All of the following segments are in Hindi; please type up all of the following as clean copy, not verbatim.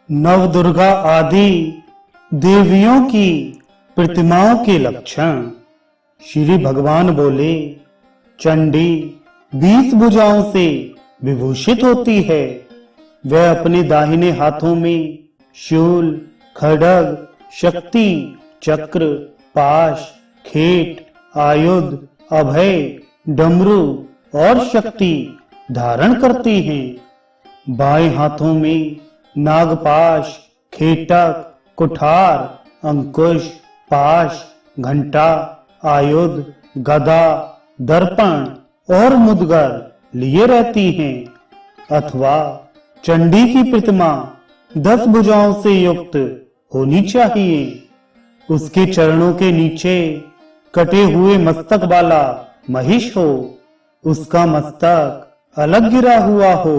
नवदुर्गा आदि देवियों की प्रतिमाओं के लक्षण। श्री भगवान बोले, चंडी 20 भुजाओं से विभूषित होती है। वह अपने दाहिने हाथों में शूल, खड्ग, शक्ति, चक्र, पाश, खेट, आयुध, अभय, डमरू और शक्ति धारण करती हैं। बाएं हाथों में नागपाश, खेटक, कुठार, अंकुश, पाश, घंटा, आयुध, गदा, दर्पण और मुद्गर लिए रहती हैं। अथवा चंडी की प्रतिमा 10 भुजाओं से युक्त होनी चाहिए। उसके चरणों के नीचे कटे हुए मस्तक वाला महिष हो, उसका मस्तक अलग गिरा हुआ हो,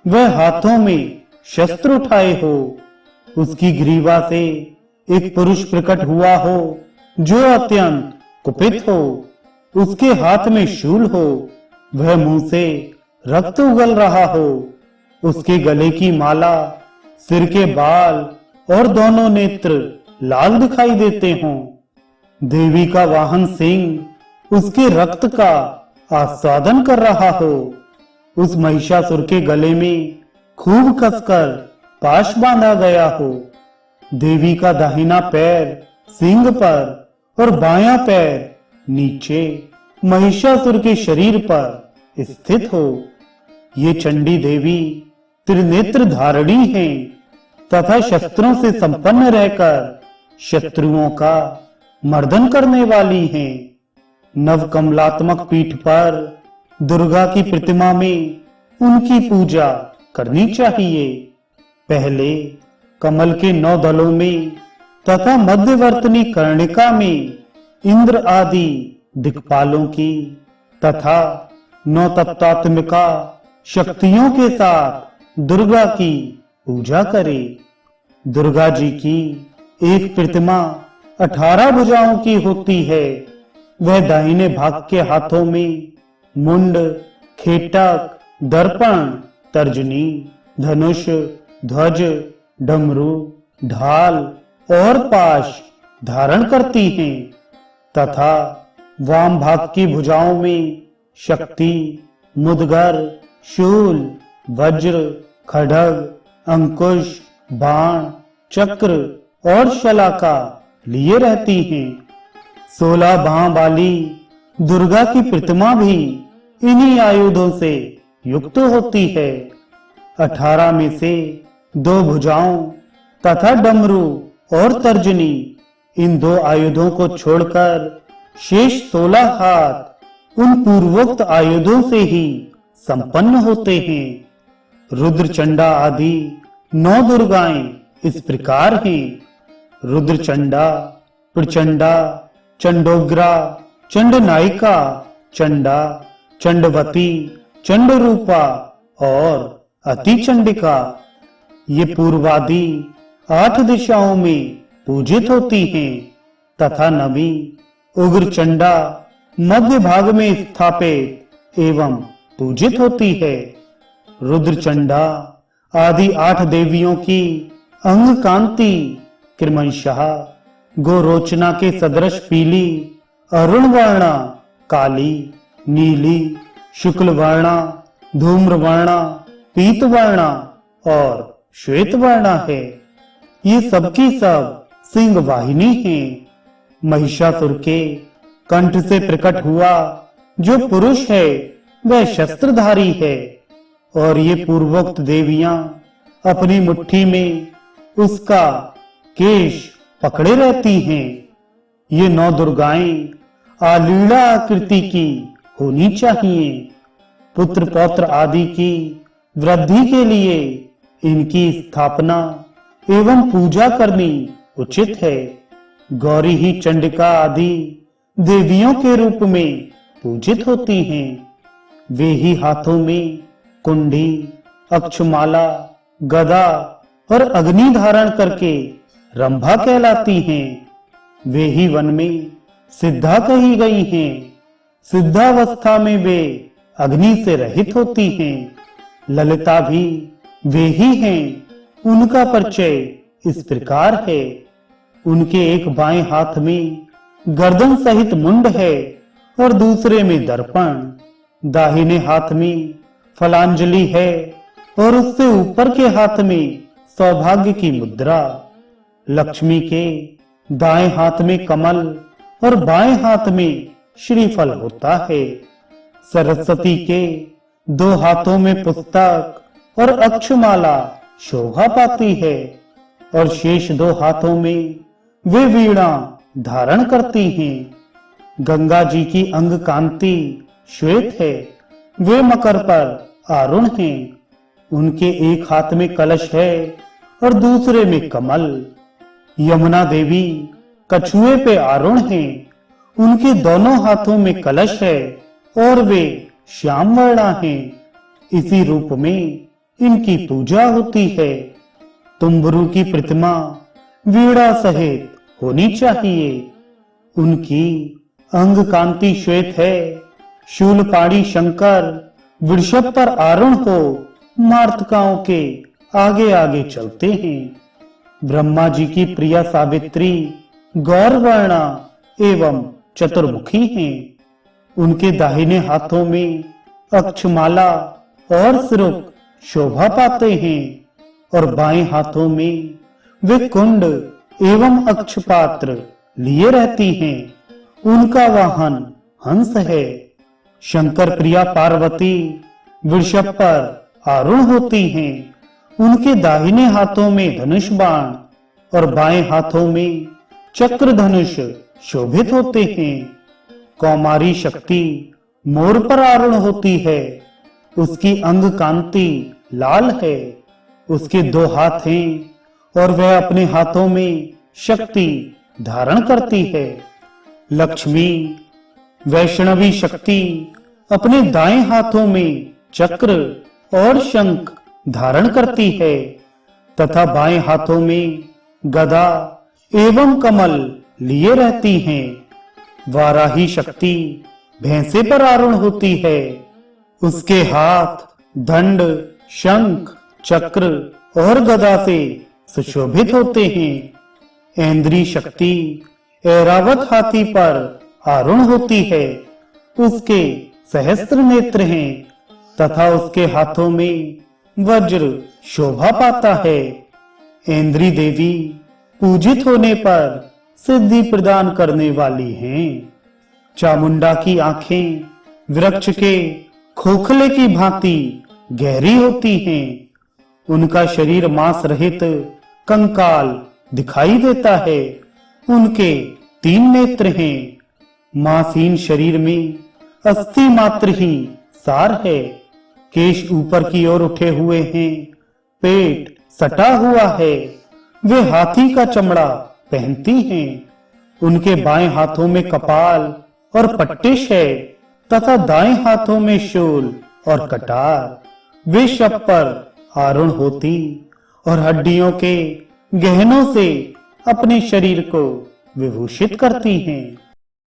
वह हाथों में शस्त्र उठाए हो, उसकी ग्रीवा से एक पुरुष प्रकट हुआ हो जो अत्यंत कुपित हो, उसके हाथ में शूल हो, वह मुंह से रक्त उगल रहा हो, उसके गले की माला, सिर के बाल और दोनों नेत्र लाल दिखाई देते हों। देवी का वाहन सिंह उसके रक्त का आस्वादन कर रहा हो, उस महिषासुर के गले में खूब कसकर पाश बांधा गया हो। देवी का दाहिना पैर सिंह पर और बायां पैर नीचे महिषासुर के शरीर पर स्थित हो। ये चंडी देवी त्रिनेत्र धारणी है तथा शस्त्रों से संपन्न रहकर शत्रुओं का मर्दन करने वाली हैं। नवकमलात्मक पीठ पर दुर्गा की प्रतिमा में उनकी पूजा करनी चाहिए। पहले कमल के 9 दलों में तथा मध्यवर्तनी कर्णिका में इंद्र आदि दिक्पालों की तथा 9 तत्वात्मिका शक्तियों के साथ दुर्गा की पूजा करे। दुर्गा जी की एक प्रतिमा 18 भुजाओं की होती है। वह दाहिने भाग के हाथों में मुंड, खेटक, दर्पण, तर्जनी, धनुष, ध्वज, डमरू, ढाल और पाश धारण करती हैं तथा वाम भाग की भुजाओं में शक्ति, मुद्गर, शूल, वज्र, खड्ग, अंकुश, बाण, चक्र और शलाका लिए रहती हैं। 16 बाह वाली दुर्गा की प्रतिमा भी इन्हीं आयुधों से युक्त होती है। 18 में से 2 भुजाओं तथा डमरू और तर्जनी, इन 2 आयुधों को छोड़कर शेष 16 हाथ उन पूर्वोक्त आयुधों से ही संपन्न होते हैं। रुद्रचंडा आदि 9 दुर्गाएं इस प्रकार हैं। रुद्रचंडा, प्रचंडा, चंडोग्रा, चंडनायिका, चंडा, चंडवती, चंडरूपा और अतिचंडिका। ये पूर्वादि 8 दिशाओं में पूजित होती हैं तथा नवी उग्रचंडा मध्य भाग में स्थापित एवं पूजित होती है। रुद्रचंडा आदि 8 देवियों की अंग कांति क्रमशः गोरोचना के सदृश पीली, अरुण वर्णा, काली, नीली, शुक्ल वर्णा, धूम्र वर्णा, पीत वर्णा और श्वेत वर्णा है। ये सबकी सब सिंह वाहिनी है। महिषासुर के कंठ से प्रकट हुआ जो पुरुष है वह शस्त्रधारी है और ये पूर्वोक्त देवियां अपनी मुट्ठी में उसका केश पकड़े रहती हैं। ये 9 दुर्गाएं आलीला आकृति की होनी चाहिए। पुत्र पौत्र आदि की वृद्धि के लिए इनकी स्थापना एवं पूजा करनी उचित है। गौरी ही चंडिका आदि देवियों के रूप में पूजित होती हैं। वे ही हाथों में कुंडी, अक्षमाला, गदा और अग्नि धारण करके रंभा कहलाती हैं। वे ही वन में सिद्धा कही गई हैं। सिद्धावस्था में वे अग्नि से रहित होती हैं। ललिता भी वे ही हैं उनका परिचय इस प्रकार है। उनके एक बाएं हाथ में गर्दन सहित मुंड है और दूसरे में दर्पण। दाहिने हाथ में फलांजलि है और उससे ऊपर के हाथ में सौभाग्य की मुद्रा। लक्ष्मी के दाएं हाथ में कमल और बाएं हाथ में श्रीफल होता है। सरस्वती के दो हाथों में पुस्तक और अक्षमाला शोभा पाती है और शेष दो हाथों में वे वीणा धारण करती हैं। गंगा जी की अंग कांति श्वेत है, वे मकर पर आरूढ़ हैं। उनके एक हाथ में कलश है और दूसरे में कमल। यमुना देवी कछुए पे आरूढ़ हैं, उनके दोनों हाथों में कलश है और वे श्याम वर्णा हैं। इसी रूप में इनकी पूजा होती है। तुम्बरू की प्रतिमा वीणा सहित होनी चाहिए। उनकी अंग कांति श्वेत है। शूलपाणी शंकर वृषभ पर आरूढ़ हो मार्तकाओं के आगे आगे चलते हैं। ब्रह्मा जी की प्रिया सावित्री गौरवर्णा एवं चतुर्मुखी हैं। उनके दाहिने हाथों में अक्षमाला और सिरुक शोभा पाते हैं और बाएं हाथों में वे कुंड एवं अक्षपात्र लिए रहती हैं। उनका वाहन हंस है। शंकर प्रिया पार्वती वृषभ पर आरूढ़ होती हैं। उनके दाहिने हाथों में धनुष बाण और बाएं हाथों में चक्र धनुष शोभित होते हैं। कौमारी शक्ति मोर पर आरूढ़ होती है। उसकी अंग कांति लाल है। उसके दो हाथ हैं और वह अपने हाथों में शक्ति धारण करती है। लक्ष्मी वैष्णवी शक्ति अपने दाएं हाथों में चक्र और शंख धारण करती है तथा बाएं हाथों में गदा एवं कमल लिए रहती हैं। वाराही शक्ति भैंसे पर आरूढ़ होती है। उसके हाथ दंड शंख चक्र और गदा से सुशोभित होते हैं। ऐन्द्री शक्ति ऐरावत हाथी पर आरूढ़ होती है। उसके सहस्त्र नेत्र हैं तथा उसके हाथों में वज्र शोभा पाता है। ऐन्द्री देवी पूजित होने पर सिद्धि प्रदान करने वाली हैं। चामुंडा की आंखें वृक्ष के खोखले की भांति गहरी होती हैं। उनका शरीर मांस रहित कंकाल दिखाई देता है। उनके 3 नेत्र हैं। मांसहीन शरीर में अस्थि मात्र ही सार है। केश ऊपर की ओर उठे हुए हैं। पेट सटा हुआ है। वे हाथी का चमड़ा पहनती हैं। उनके बाएं हाथों में कपाल और पट्टिश है तथा दाएं हाथों में शूल और कटार। वे शव पर आरूढ़ होती और हड्डियों के गहनों से अपने शरीर को विभूषित करती हैं।